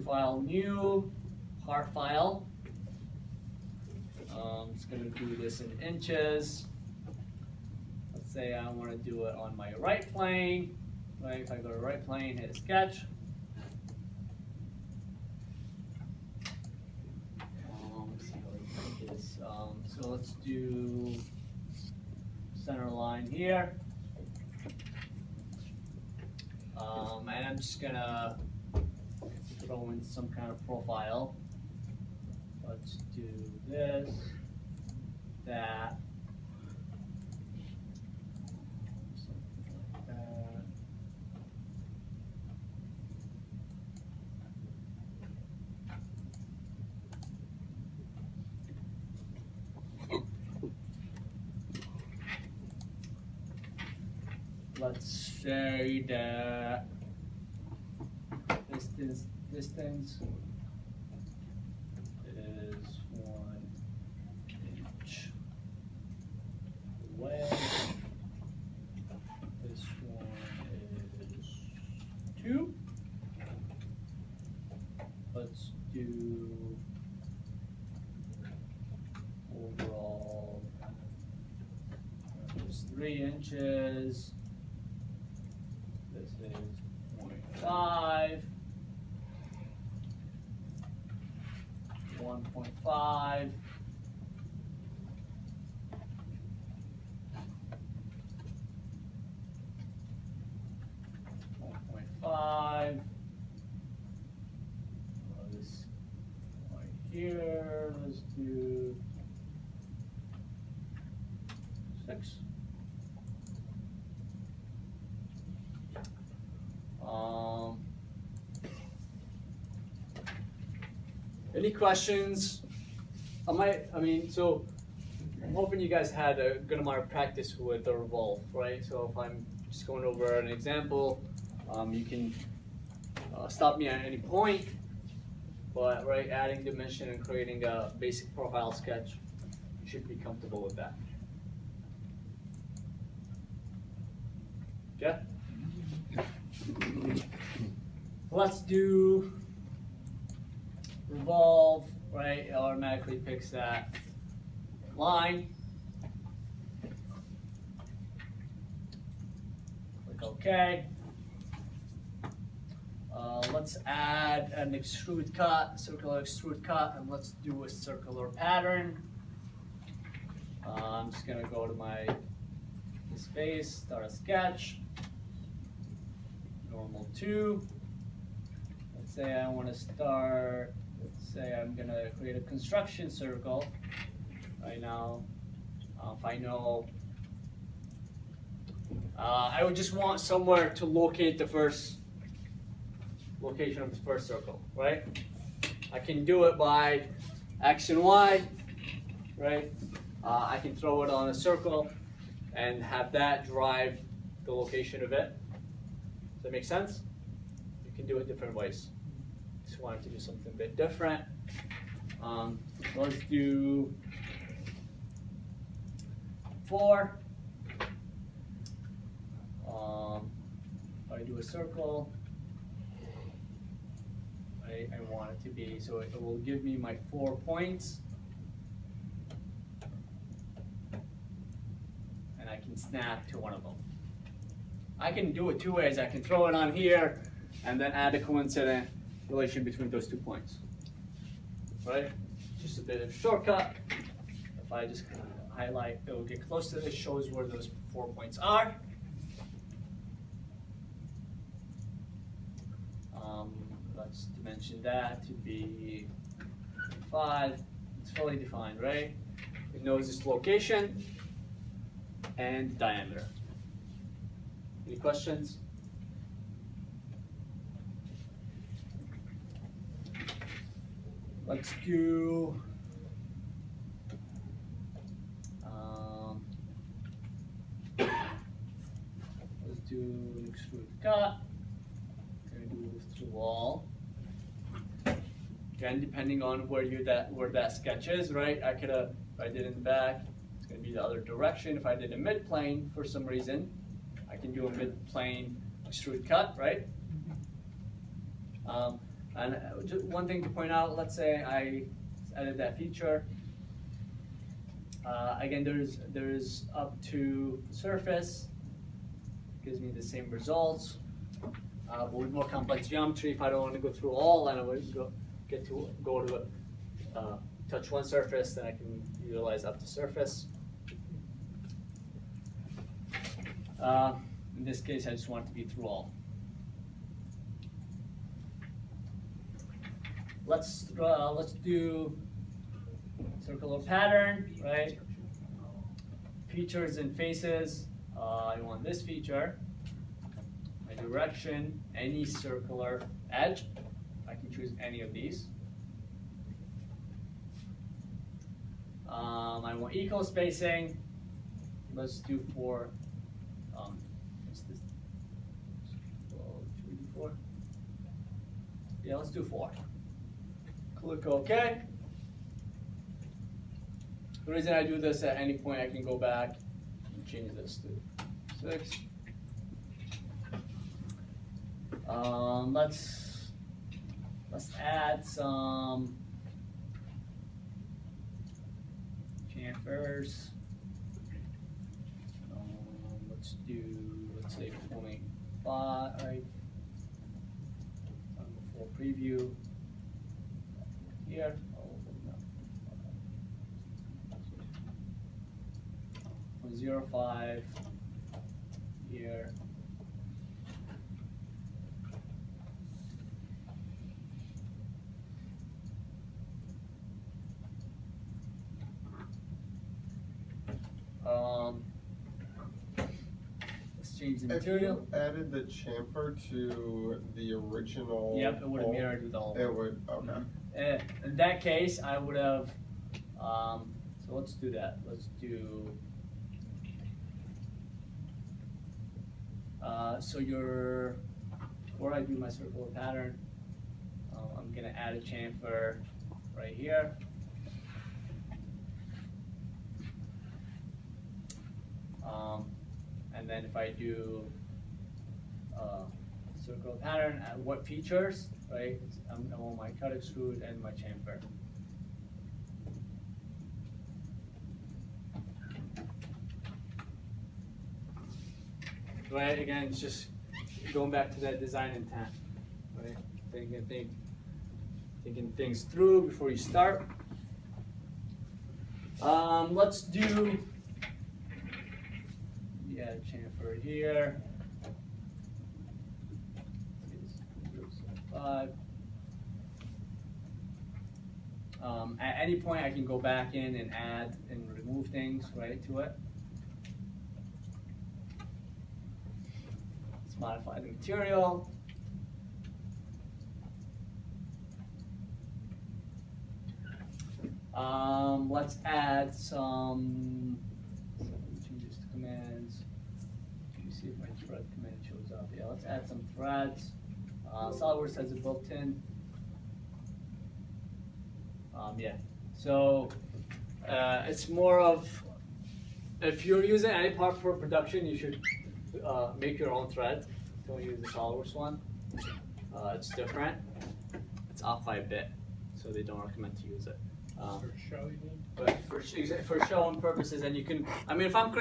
file, new part file. I'm just going to do this in inches. Let's say I want to do it on my right plane. Right, if I go to right plane, hit sketch. See how I do this. So let's do center line here. And I'm just gonna throw in some kind of profile. Let's do this, that, something like that. Let's say that distance is 1 inch away. This one is 2. Let's do overall. There's 3 inches. This is 0.5. 1.5. 1.5. This right here. Let's do 6. Any questions? So I'm hoping you guys had a good amount of practice with the revolve, right? So if I'm just going over an example, you can stop me at any point, but right, adding dimension and creating a basic profile sketch, you should be comfortable with that. Okay? Let's do revolve, right? It automatically picks that line. Click OK. Let's add an extrude cut, circular extrude cut, and let's do a circular pattern. I'm just going to go to this face, start a sketch. Normal 2. Let's say I want to start, let's say I'm going to create a construction circle right now. If I know, I would just want somewhere to locate the first location of the first circle, right? I can do it by X and Y, right? I can throw it on a circle and have that drive the location of it. Does that make sense? You can do it different ways. Just wanted to do something a bit different. Let's do 4. If I do a circle, I want it to be, so it will give me my 4 points. And I can snap to one of them. I can do it 2 ways. I can throw it on here and then add a coincident relation between those 2 points. Right? Just a bit of shortcut. If I just highlight, it will get close to this, shows where those 4 points are. Let's dimension that to be 5. It's fully defined, right? It knows its location and diameter. Any questions? Let's do an extrude cut. Gonna do this through wall. Again, depending on where that sketch is, right? I could have, if I did it in the back, it's gonna be the other direction. If I did a mid plane for some reason, I can do a mid plane extrude cut, right? And just one thing to point out, let's say I added that feature. Again, there's up to surface, gives me the same results. But with more complex geometry, if I don't want to go through all and I would go to touch one surface, then I can utilize up to surface. In this case, I just want it to be through all. Let's do circular pattern, right? Features and faces. I want this feature. My direction, any circular edge. I can choose any of these. I want equal spacing. Let's do 4. What's this? Well, should we do 4? Yeah, let's do 4. Click OK. The reason I do this, at any point I can go back and change this to 6. Let's add some chamfers. Let's say 0.5, right? Before preview. Here. Oh, no. 0.05 here. Let's change the material. If you added the chamfer to the original. Yep, it would have mirrored with all. It would. Okay. In that case, I would have. So let's do that. Let's do. Before I do my circular pattern, I'm gonna add a chamfer right here. And then if I do circular pattern, what features, right? I want my cut extrude and my chamfer. Right, again, it's just going back to that design intent, right? Thinking things through before you start. Let's do, chamfer here. 5. At any point, I can go back in and add and remove things, right, to it. Let's modify the material. Let's add some changes to commands. Let me see if my thread command shows up. Yeah, let's add some threads. SolidWorks has it built in. Yeah, so it's more of, if you're using any part for production, you should make your own thread. Don't use the SolidWorks one. It's different. It's off by a bit, so they don't recommend to use it. For show, you mean? But for show and purposes, and you can, I mean, if I'm creating